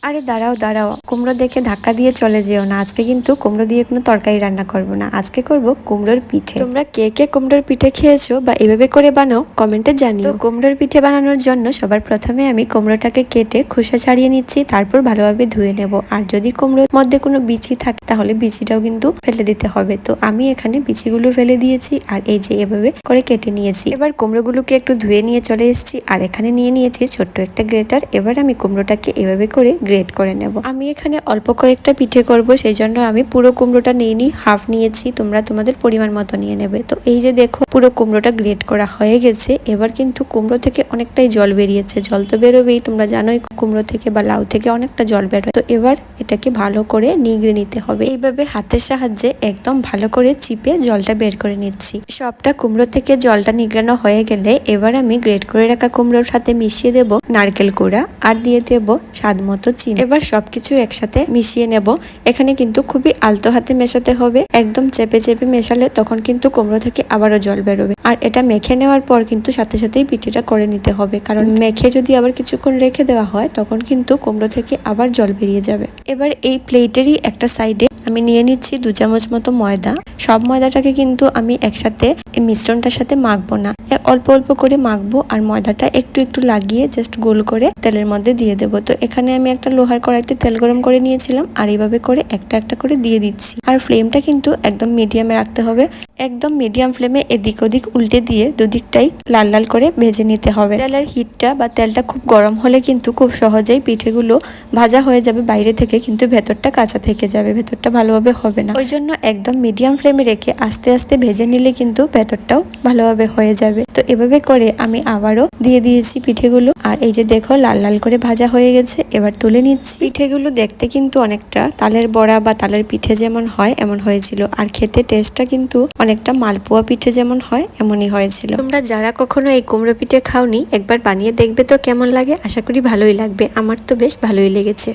আরে দাঁড়াও দাঁড়াও, কুমড়ো দেখে ধাক্কা দিয়ে চলে যেও না। আজকে কিন্তু কুমড়ো দিয়ে কোনো তরকারি রান্না করব না, আজকে করব কুমড়োর পিঠে। তোমরা কে কে কুমড়োর পিঠে খেয়েছো বা এভাবে করে বানাও কমেন্টে জানিও। তো কুমড়োর পিঠে বানানোর জন্য সবার প্রথমে আমি কুমড়োটাকে কেটে খোসা ছাড়িয়ে নিচ্ছি, তারপর ভালোভাবে ধুয়ে নেব। আর যদি কুমড়োর মধ্যে কোনো বিচি থাকে তাহলে বিচিটাও কিন্তু ফেলে দিতে হবে। তো আমি এখানে বিচিগুলো ফেলে দিয়েছি আর এই যে এভাবে করে কেটে নিয়েছি। এবার কুমড়োগুলোকে একটু ধুয়ে নিয়ে চলে এসেছি আর এখানে নিয়ে নিয়েছি ছোট্ট একটা গ্রেটার। এবার আমি কুমড়োটাকে এভাবে করে গ্রেট করে নেব। আমি এখানে অল্প কয়েকটা পিঠে করব, সেই জন্য আমি পুরো কুমড়োটা নিইনি, হাফ নিয়েছি। তোমরা তোমাদের পরিমাণ মতো নিয়ে নেবে। তো এই যে দেখো পুরো কুমড়োটা গ্রেট করা হয়ে গেছে। এবার কিন্তু কুমড়ো থেকে অনেকটাই জল বেরিয়েছে, জল তো বেরোবেই, তোমরা জানোই কুমড়ো থেকে বা লাউ থেকে অনেকটা জল বেরোয়। তো এবার এটাকে ভালো করে নিগড়ে নিতে হবে। এইভাবে হাতের সাহায্যে একদম ভালো করে চিপে জলটা বের করে নিচ্ছি। সবটা কুমড়ো থেকে জলটা নিগড়ানো হয়ে গেলে এবার আমি গ্রেট করে রাখা কুমড়োর সাথে মিশিয়ে দেব নারকেল কুড়া আর দিয়ে দেব স্বাদ মতো চিনি। এবার সবকিছু একসাথে মিশিয়ে নেব। এখানে কিন্তু খুবই আলতো হাতে মেশাতে হবে, একদম চেপে চেপে মেশালে তখন কিন্তু কুমড়ো থেকে আবারও জল বেরোবে। আর এটা মেখে নেওয়ার পর কিন্তু সাথে সাথেই পিঠেটা করে নিতে হবে, কারণ মেখে যদি আবার কিছুক্ষণ রেখে দেওয়া হয় তখন কিন্তু কুমড়ো থেকে আবার জল বেরিয়ে যাবে। এবার এই প্লেটেরই একটা সাইডে আমি নিয়ে নিচ্ছি 2 চামচ মতো ময়দা। সব ময়দাটাকে কিন্তু আমি একসাথে এই মিশ্রণটার সাথে মাখবো না, অল্প অল্প করে মাখবো আর ময়দাটা একটু একটু লাগিয়ে জাস্ট গোল করে তেলের মধ্যে দিয়ে দেবো। তো এখানে আমি একটা লোহার কড়াইতে তেল গরম করে নিয়েছিলাম আর এইভাবে করে একটা একটা করে দিয়ে দিচ্ছি। আর ফ্লেমটা কিন্তু একদম মিডিয়ামে রাখতে হবে, একদম মিডিয়াম ফ্লেমে এদিক ওদিক উল্টে দিয়ে দুদিকটাই লাল লাল করে ভেজে নিতে হবে। তেলের হিটটা বা তেলটা খুব গরম হলে কিন্তু খুব সহজেই পিঠেগুলো ভাজা হয়ে যাবে বাইরে থেকে, কিন্তু ভেতরটা কাঁচা থেকে যাবে, ভেতরটা ভালোভাবে হবে না। ওই জন্য একদম মিডিয়াম ফ্লেমে রেখে আস্তে আস্তে ভেজে নিলে কিন্তু ভেতরটাও ভালোভাবে হয়ে যাবে। তো এভাবে করে আমি আবারও দিয়ে দিয়েছি পিঠেগুলো আর এই যে দেখো লাল লাল করে ভাজা হয়ে গেছে। এবার তুলে নিচ্ছি। পিঠেগুলো দেখতে কিন্তু অনেকটা তালের বড়া বা তালের পিঠে যেমন হয় এমন হয়েছিল, আর খেতে টেস্টটা কিন্তু অনেকটা মালপোয়া পিঠে যেমন হয় এমনই হয়েছিল। তোমরা যারা কখনো এই কুমড়ো পিঠে খাওনি একবার বানিয়ে দেখবে তো কেমন লাগে। আশা করি ভালোই লাগবে, আমার তো বেশ ভালোই লেগেছে।